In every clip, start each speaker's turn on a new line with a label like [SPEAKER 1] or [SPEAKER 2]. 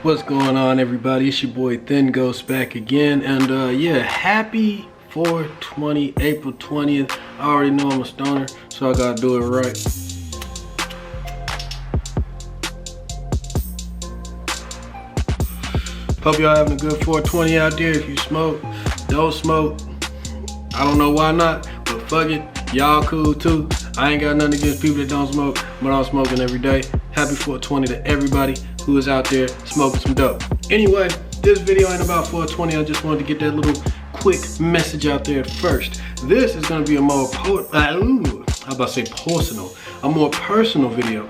[SPEAKER 1] What's going on, everybody? It's your boy Thin Ghost back again, and yeah, happy 420, April 20th. I already know I'm a stoner, so I gotta do it right. Hope y'all having a good 420 out there. If you smoke, don't smoke. I don't know why not, but fuck it, y'all cool too. I ain't got nothing against people that don't smoke, but I'm smoking every day. Happy 420 to everybody who is out there smoking some dope. Anyway, this video ain't about 420. I just wanted to get that little quick message out there first. This is gonna be a more a more personal video,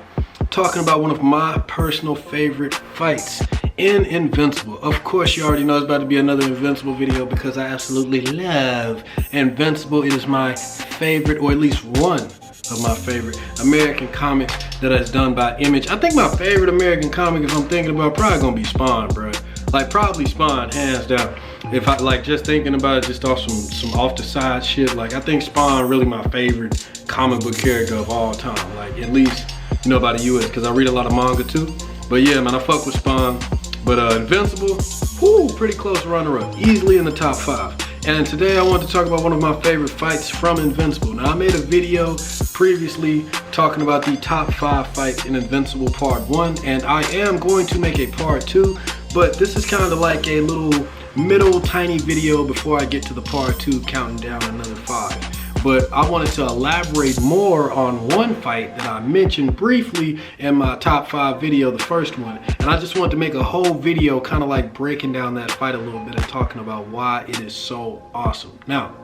[SPEAKER 1] talking about one of my personal favorite fights in Invincible. Of course, you already know it's about to be another Invincible video because I absolutely love Invincible. It is my favorite, or at least one of my favorite American comics that is done by Image. I think my favorite American comic, if I'm thinking about, probably gonna be Spawn, bro. Like probably Spawn, hands down. If I like just thinking about it, just off some off the side shit, like I think Spawn really my favorite comic book character of all time. Like at least, you know, by the US, because I read a lot of manga too. But yeah, man, I fuck with Spawn. But Invincible, whoo, pretty close runner-up, easily in the top 5. And today I want to talk about one of my favorite fights from Invincible. Now I made a video previously talking about the top 5 fights in Invincible Part 1, and I am going to make a Part 2, but this is kind of like a little middle tiny video before I get to the Part 2, counting down another 5. But I wanted to elaborate more on one fight that I mentioned briefly in my top 5 video, the first one. And I just wanted to make a whole video kind of like breaking down that fight a little bit and talking about why it is so awesome. Now,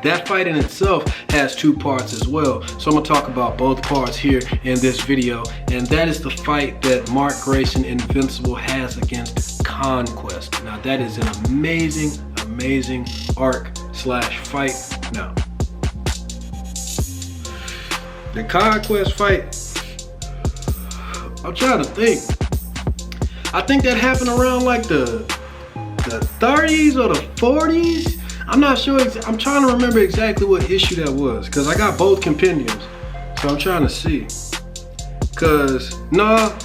[SPEAKER 1] that fight in itself has 2 parts as well. So I'm gonna talk about both parts here in this video. And that is the fight that Mark Grayson Invincible has against Conquest. Now that is an amazing, amazing arc slash fight. Now, the Conquest fight, I'm trying to think. I think that happened around like the 30s or the 40s. I'm not sure. I'm trying to remember exactly what issue that was, because I got both compendiums. So I'm trying to see. Because, no,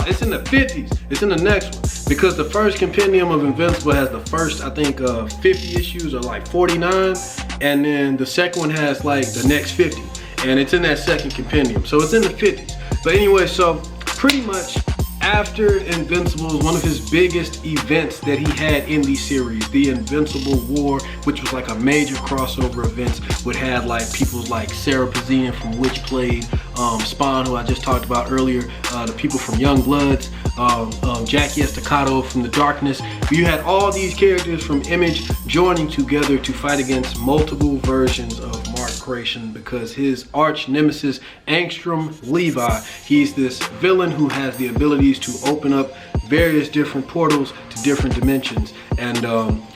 [SPEAKER 1] it's in the 50s. It's in the next one. Because the first compendium of Invincible has the first, I think, 50 issues or like 49. And then the second one has like the next 50. And it's in that second compendium, so it's in the 50s. But anyway, so pretty much after Invincible, one of his biggest events that he had in the series, the Invincible War, which was like a major crossover event, would have like people like Sarah Pazian from Witchblade, Spawn, who I just talked about earlier, the people from Young Bloods, Jackie Estacado from The Darkness. You had all these characters from Image joining together to fight against multiple versions of Mark Grayson, because his arch nemesis, Angstrom Levi, he's this villain who has the abilities to open up various different portals to different dimensions. And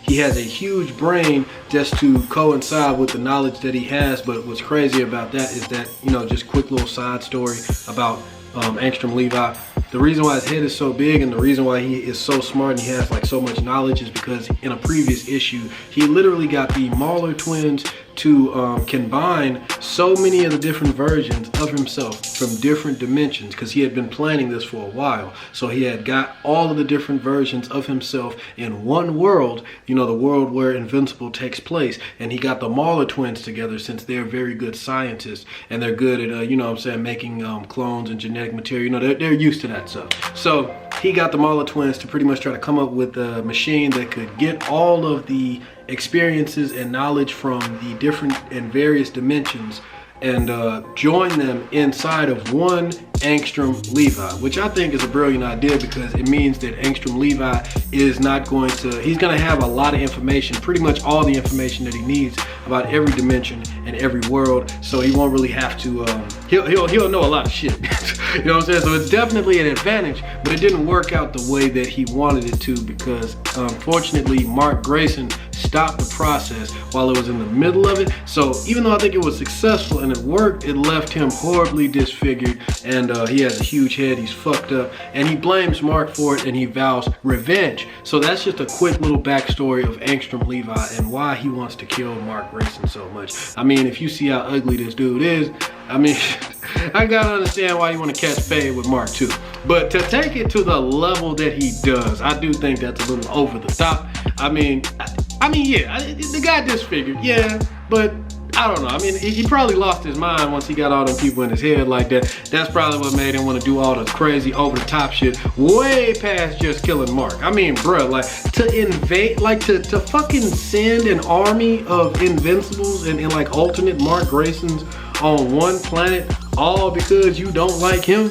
[SPEAKER 1] he has a huge brain just to coincide with the knowledge that he has. But what's crazy about that is that, you know, just quick little side story about Angstrom Levi. The reason why his head is so big and the reason why he is so smart and he has like so much knowledge is because in a previous issue, he literally got the Mauler twins to combine so many of the different versions of himself from different dimensions, because he had been planning this for a while. So he had got all of the different versions of himself in one world, you know, the world where Invincible takes place. And he got the Mauler twins together, since they're very good scientists and they're good at, you know what I'm saying, making clones and genetic material. You know, they're used to that stuff. So he got the Mauler twins to pretty much try to come up with a machine that could get all of the experiences and knowledge from the different and various dimensions and join them inside of one Angstrom Levi, which I think is a brilliant idea, because it means that Angstrom Levi is not going to, he's going to have a lot of information, pretty much all the information that he needs about every dimension and every world, so he won't really have to, he'll know a lot of shit. You know what I'm saying? So it's definitely an advantage, but it didn't work out the way that he wanted it to, because unfortunately Mark Grayson stopped the process while it was in the middle of it. So even though I think it was successful and it worked, it left him horribly disfigured, and he has a huge head, he's fucked up, and he blames Mark for it, and he vows revenge. So that's just a quick little backstory of Angstrom Levi and why he wants to kill Mark Grayson so much. I mean, if you see how ugly this dude is, I mean, I gotta understand why you want to catch fade with Mark too. But to take it to the level that he does, I do think that's a little over the top. I mean, yeah, the guy disfigured, yeah, but I don't know. I mean, he probably lost his mind once he got all them people in his head like that. That's probably what made him want to do all the crazy over-the-top shit way past just killing Mark. I mean, bruh, like, to invade, like, to fucking send an army of Invincibles and like alternate Mark Graysons on one planet all because you don't like him?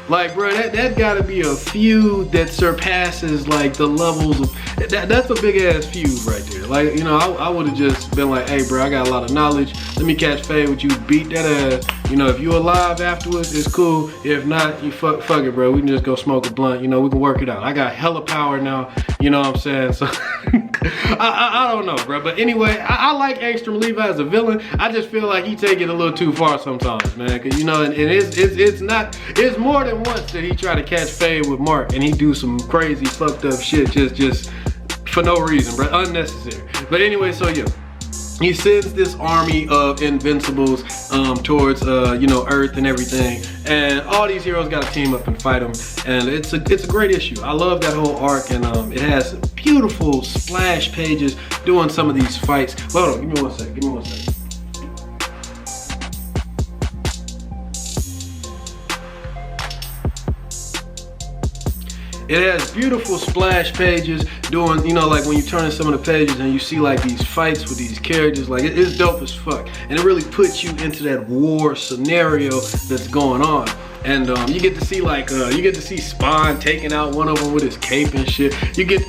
[SPEAKER 1] Like, bro, that gotta be a feud that surpasses like the levels of that's a big ass feud right there. Like, you know, I would have just been like, hey, bro, I got a lot of knowledge. Let me catch fade with you, beat that ass. You know, if you alive afterwards, it's cool. If not, you fuck it, bro. We can just go smoke a blunt. You know, we can work it out. I got hella power now. You know what I'm saying? So I don't know, bro. But anyway, I like Angstrom Levi as a villain. I just feel like he take it a little too far sometimes, man. Cause you know, and it's more than once that he try to catch fade with Mark and he do some crazy fucked up shit just for no reason, bro, unnecessary. But anyway, so yeah, he sends this army of Invincibles towards you know, Earth and everything, and all these heroes got to team up and fight him, and it's a great issue. I love that whole arc, and it has beautiful splash pages doing some of these fights. Hold on, give me one second. It has beautiful splash pages doing, you know, like when you turn in some of the pages and you see like these fights with these characters, like it's dope as fuck. And it really puts you into that war scenario that's going on. And you get to see like, you get to see Spawn taking out one of them with his cape and shit.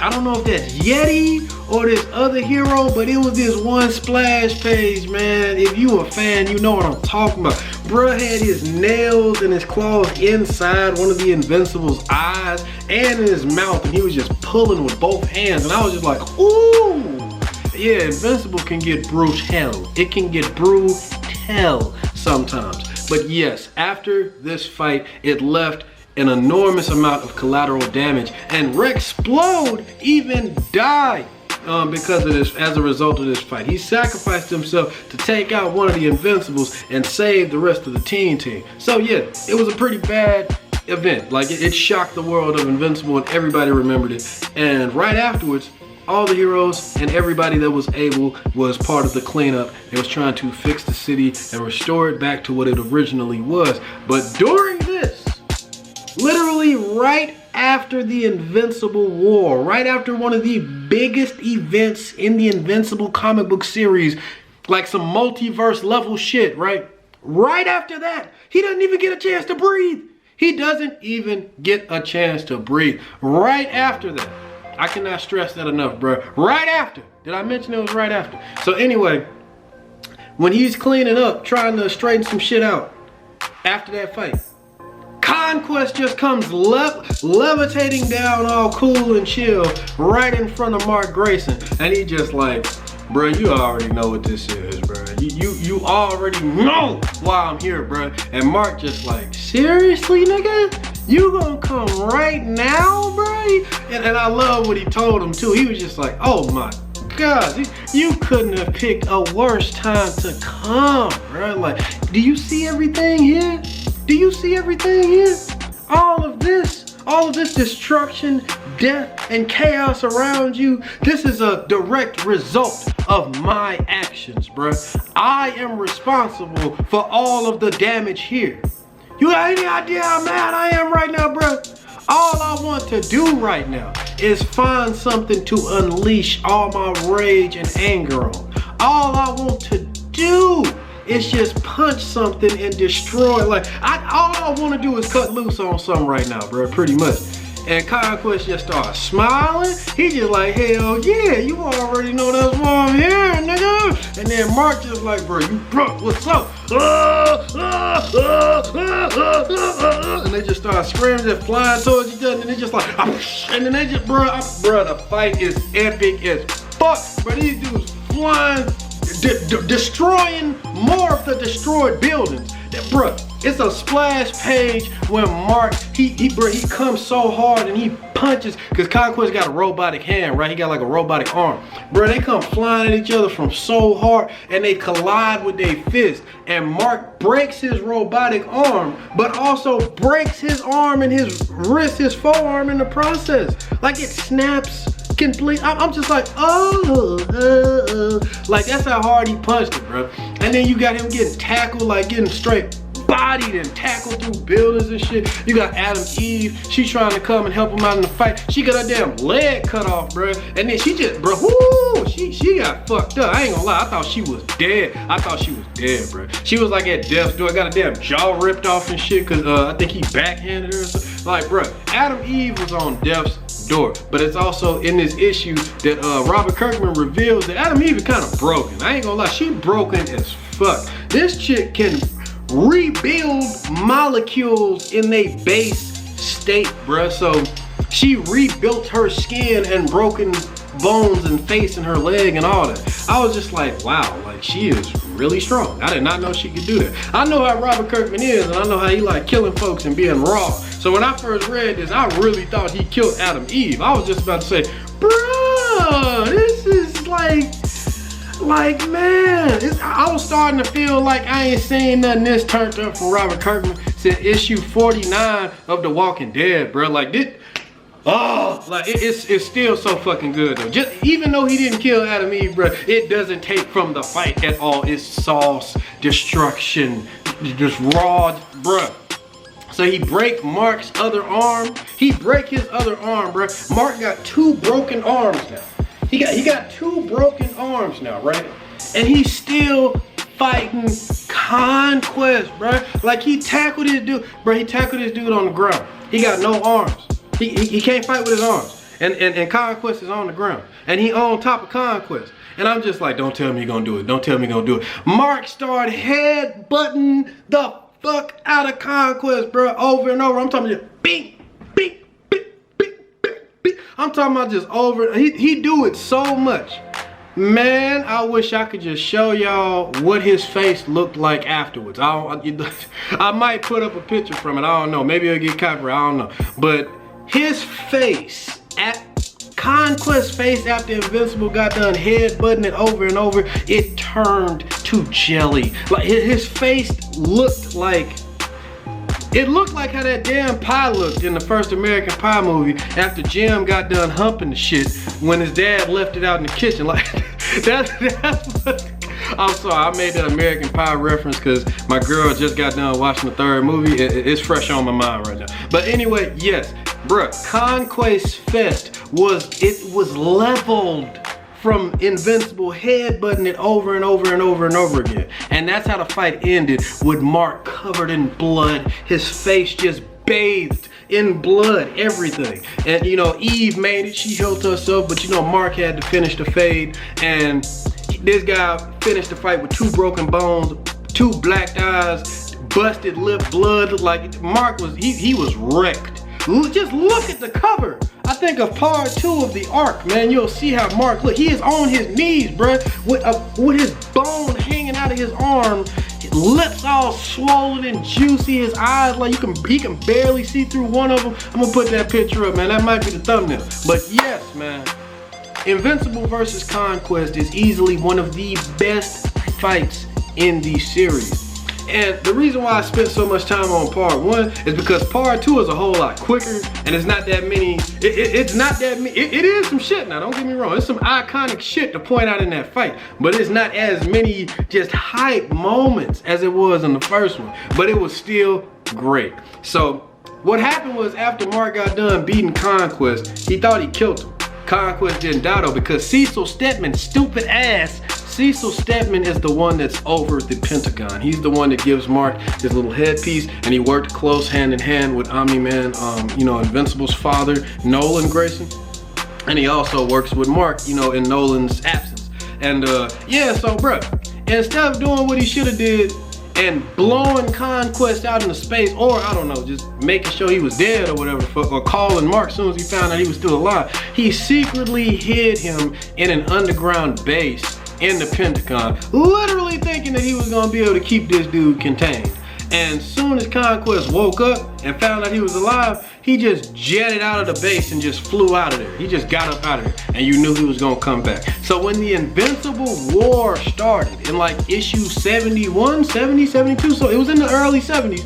[SPEAKER 1] I don't know if that's Yeti or this other hero, but it was this one splash page, man. If you a fan, you know what I'm talking about. Bruh had his nails and his claws inside one of the Invincible's eyes and in his mouth, and he was just pulling with both hands. And I was just like, ooh. Yeah, Invincible can get brutal. It can get brutal sometimes. But yes, after this fight, it left an enormous amount of collateral damage, and Rexplode even died because of this, as a result of this fight. He sacrificed himself to take out one of the Invincibles and save the rest of the team. So yeah, it was a pretty bad event. Like it shocked the world of Invincible, and everybody remembered it. And right afterwards, all the heroes and everybody that was able was part of the cleanup. They was trying to fix the city and restore it back to what it originally was. But during this, literally right after the Invincible War, right after one of the biggest events in the Invincible comic book series, like some multiverse level shit, right? Right after that, he doesn't even get a chance to breathe. He doesn't even get a chance to breathe. Right after that. I cannot stress that enough, bro. Right after. Did I mention it was right after? So anyway, when he's cleaning up, trying to straighten some shit out after that fight, Conquest just comes levitating down all cool and chill right in front of Mark Grayson. And he just like, bro, you already know what this is, bro. You already know why I'm here, bro. And Mark just like, seriously, nigga? You gonna come right now, bro? And I love what he told him too. He was just like, oh my God, you couldn't have picked a worse time to come, bro. Like, do you see everything here? Do you see everything here? All of this destruction, death, and chaos around you, this is a direct result of my actions, bruh. I am responsible for all of the damage here. You got any idea how mad I am right now, bruh? All I want to do right now is find something to unleash all my rage and anger on. All I want to do is just punch something and destroy. Like, all I want to do is cut loose on something right now, bro, pretty much. And Conquest just starts smiling. He just like, hell yeah, you already know that's why I'm here, nigga. And then Mark just like, bro, what's up? And they just start screaming and flying towards each other. And they just like, and then they just, bro, the fight is epic as fuck. But these dudes flying, destroying more of the destroyed buildings. Bruh, It's a splash page when Mark, he comes so hard and he punches, because Conquest got a robotic hand, right? He got like a robotic arm. Bro, they come flying at each other from so hard and they collide with their fist. And Mark breaks his robotic arm, but also breaks his arm and his wrist, his forearm in the process. Like it snaps complete. I'm just like, like that's how hard he punched it, bro. And then you got him getting tackled, like getting straight bodied and tackled through buildings and shit. You got Adam Eve, she trying to come and help him out in the fight. She got her damn leg cut off, bro. And then she just, bro, whoo, she got fucked up. I ain't gonna lie, I thought she was dead. Bro. She was like at death's door, got a damn jaw ripped off and shit, cause I think he backhanded her or something. Like, bro, Adam Eve was on death's door. But it's also in this issue that Robert Kirkman reveals that Adam Eve is kind of broken. I ain't gonna lie, she broken as fuck. This chick can rebuild molecules in their base state, bruh. So she rebuilt her skin and broken bones and face and her leg and all that. I was just like, wow, like she is really strong. I did not know she could do that. I know how Robert Kirkman is, and I know how he like killing folks and being raw. So when I first read this, I really thought he killed Adam Eve. I was just about to say, bruh, this is like, man, I was starting to feel like I ain't seen nothing this turned up from Robert Kirkman since issue 49 of The Walking Dead, bro. Like this, like it's still so fucking good though. Just even though he didn't kill Adam Eve, bro, it doesn't take from the fight at all. It's sauce, destruction, just raw, bro. So he break Mark's other arm. He break his other arm, bro. Mark got 2 broken arms now. He got 2 broken arms now, right? And he's still fighting Conquest, bro. Like he tackled this dude, bro. He tackled this dude on the ground. He got no arms. He can't fight with his arms. And Conquest is on the ground. And he on top of Conquest. And I'm just like, don't tell me you're gonna do it. Don't tell me you're gonna do it. Mark started headbutting the fuck out of Conquest, bro, over and over. I'm talking about bing, bing, bing, bing, bing, bing. I'm talking about just over. He do it so much. Man, I wish I could just show y'all what his face looked like afterwards. I might put up a picture from it. I don't know. Maybe it'll get copyrighted. I don't know. But his face at Conquest's face after Invincible got done headbutting it over and over, it turned to jelly. Like his face looked like, it looked like how that damn pie looked in the first American Pie movie after Jim got done humping the shit when his dad left it out in the kitchen. Like that's what, I'm sorry, I made that American Pie reference because my girl just got done watching the 3rd movie. It's fresh on my mind right now. But anyway, yes, bruh, Conquest Fest was leveled from Invincible headbutting it over and over and over and over again. And that's how the fight ended, with Mark covered in blood, his face just bathed in blood, everything. And you know, Eve made it, she healed herself, but you know, Mark had to finish the fade, and this guy finished the fight with 2 broken bones, 2 blacked eyes, busted lip, blood. Like Mark was, he was wrecked. Just look at the cover. I think of part 2 of the arc, man. You'll see how Mark look. He is on his knees, bruh, with his bone hanging out of his arm, his lips all swollen and juicy, his eyes like he can barely see through one of them. I'm gonna put that picture up, man. That might be the thumbnail. But yes, man, Invincible versus Conquest is easily one of the best fights in the series. And the reason why I spent so much time on part 1 is because part 2 is a whole lot quicker, and it's not that many, it's not that many, it is some shit now, don't get me wrong, it's some iconic shit to point out in that fight, but it's not as many just hype moments as it was in the first one, but it was still great. So what happened was, after Mark got done beating Conquest, he thought he killed him. Conquest didn't die though, because Cecil Stedman's stupid ass, Cecil Stedman is the one that's over the Pentagon. He's the one that gives Mark his little headpiece, and he worked close hand in hand with Omni-Man, you know, Invincible's father, Nolan Grayson. And he also works with Mark, you know, in Nolan's absence. And yeah, so bruh, instead of doing what he should have did and blowing Conquest out into space, or I don't know, just making sure he was dead or whatever, or calling Mark as soon as he found out he was still alive, he secretly hid him in an underground base in the Pentagon, literally thinking that he was gonna be able to keep this dude contained. And soon as Conquest woke up and found out he was alive, he just jetted out of the base and just flew out of there. He just got up out of there, and you knew he was gonna come back. So when the Invincible War started in like issue 71, 70, 72, so it was in the early 70s,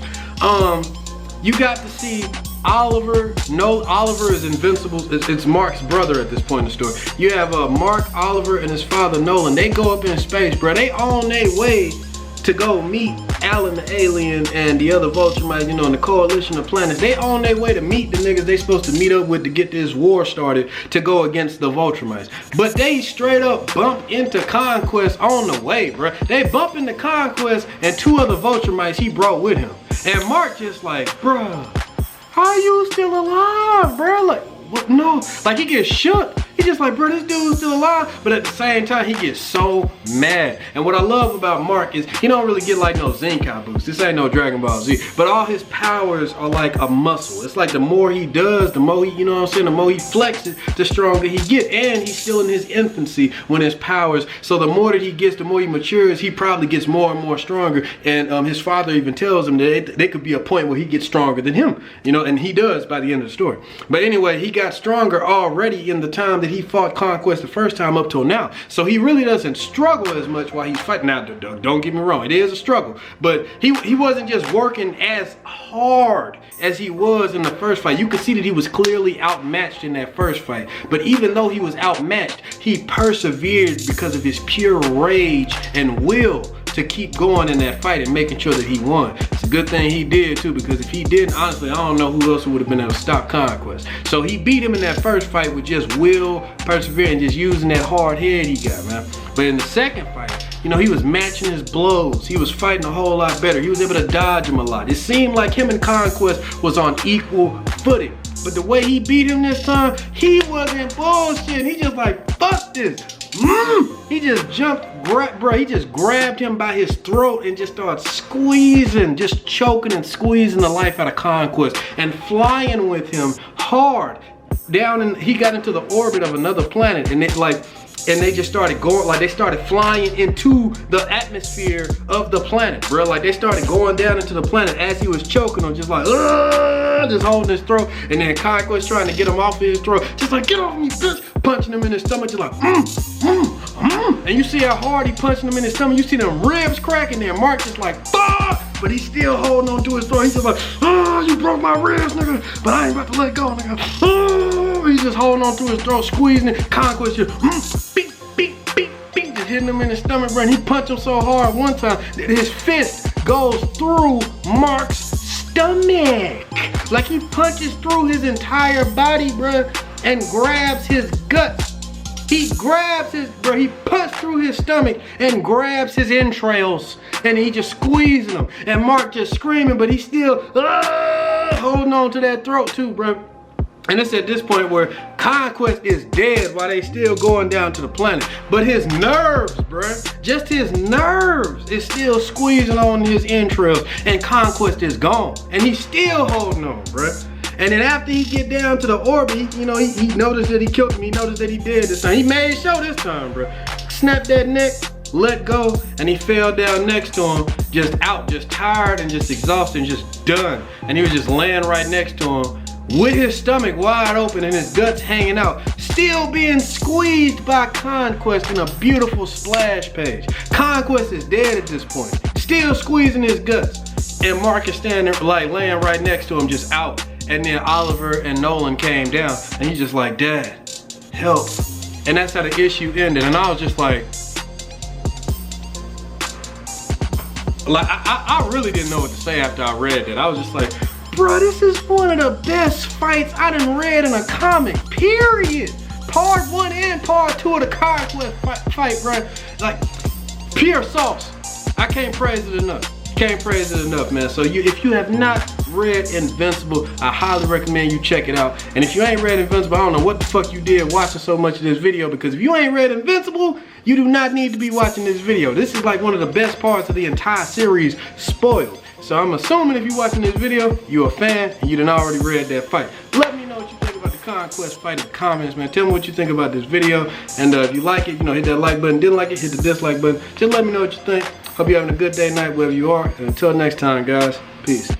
[SPEAKER 1] you got to see Oliver. No, Oliver is Invincible. It's Mark's brother at this point in the story. You have Mark, Oliver, and his father Nolan. They go up in space, bro. They on their way to go meet Alan the alien and the other Vulturemites, you know, in the coalition of planets. They on their way to meet the niggas they supposed to meet up with to get this war started to go against the Vulturemites. But they straight up bump into Conquest on the way, bro. They bump into Conquest and 2 other Vulturemites he brought with him. And Mark just like, bruh, how you still alive, bro? Like, what? No, like he gets shook. He just like, bro, this dude's still alive. But at the same time, he gets so mad. And what I love about Mark is he don't really get like no Zenkai boost. This ain't no Dragon Ball Z. But all his powers are like a muscle. It's like the more he does, the more he, you know what I'm saying, the more he flexes, the stronger he get. And he's still in his infancy when his powers. So the more that he gets, the more he matures, he probably gets more and more stronger. And his father even tells him that there could be a point where he gets stronger than him. You know, and he does by the end of the story. But anyway, he got stronger already in the time that he fought Conquest the first time up till now. So he really doesn't struggle as much while he's fighting. Now, don't get me wrong, it is a struggle. But he wasn't just working as hard as he was in the first fight. You could see that he was clearly outmatched in that first fight. But even though he was outmatched, he persevered because of his pure rage and will to keep going in that fight and making sure that he won. It's a good thing he did too, because if he didn't, honestly, I don't know who else would have been able to stop Conquest. So he beat him in that first fight with just will, persevering, just using that hard head he got, man. But in the second fight, you know, he was matching his blows. He was fighting a whole lot better. He was able to dodge him a lot. It seemed like him and Conquest was on equal footing. But the way he beat him this time, he wasn't bullshit. He just like, fuck this. He just jumped, he just grabbed him by his throat and just started squeezing, just choking and squeezing the life out of Conquest and flying with him hard down, and he got into the orbit of another planet, and they just started going, like they started flying into the atmosphere of the planet, bro. Like they started going down into the planet as he was choking him, just like, just holding his throat. And then Conquest trying to get him off of his throat, just like, get off me, bitch, punching him in his stomach, just like, And you see how hard he punching him in his stomach. You see them ribs cracking there. Mark just like, fuck, but he's still holding on to his throat. He's just like, you broke my ribs, nigga, but I ain't about to let go, nigga. He's just holding on to his throat, squeezing it. Conquest just, beep, beep, beep, beep, just hitting him in his stomach, bro. And he punched him so hard one time that his fist goes through Mark's stomach. Like he punches through his entire body, bro, and grabs his guts. He grabs he punched through his stomach and grabs his entrails, and he just squeezing them. And Mark just screaming, but he's still holding on to that throat too, bro. And it's at this point where Conquest is dead while they still going down to the planet. But his nerves, bruh, just his nerves is still squeezing on his entrails, and Conquest is gone. And he's still holding on, bruh. And then after he get down to the orbit, you know, he noticed that he killed him. He noticed that he did this time. He made sure this time, bruh. Snapped that neck, let go, and he fell down next to him, just out, just tired and just exhausted and just done. And he was just laying right next to him, with his stomach wide open and his guts hanging out, still being squeezed by Conquest in a beautiful splash page. Conquest is dead at this point, still squeezing his guts. And Mark is standing there, like laying right next to him, just out. And then Oliver and Nolan came down, and he's just like, Dad, help. And that's how the issue ended. And I was just like I really didn't know what to say after I read that. I was just like, bro, this is one of the best fights I done read in a comic, period. Part 1 and part 2 of the Conquest fight, bro. Like, pure sauce. I can't praise it enough. Can't praise it enough, man. So if you have not read Invincible, I highly recommend you check it out. And if you ain't read Invincible, I don't know what the fuck you did watching so much of this video, because if you ain't read Invincible, you do not need to be watching this video. This is like one of the best parts of the entire series, spoiled. So I'm assuming if you're watching this video, you're a fan and you done already read that fight. Let me know what you think about the Conquest fight in the comments, man. Tell me what you think about this video. And if you like it, you know, hit that like button. Didn't like it, hit the dislike button. Just let me know what you think. Hope you're having a good day, night, wherever you are. And until next time, guys, peace.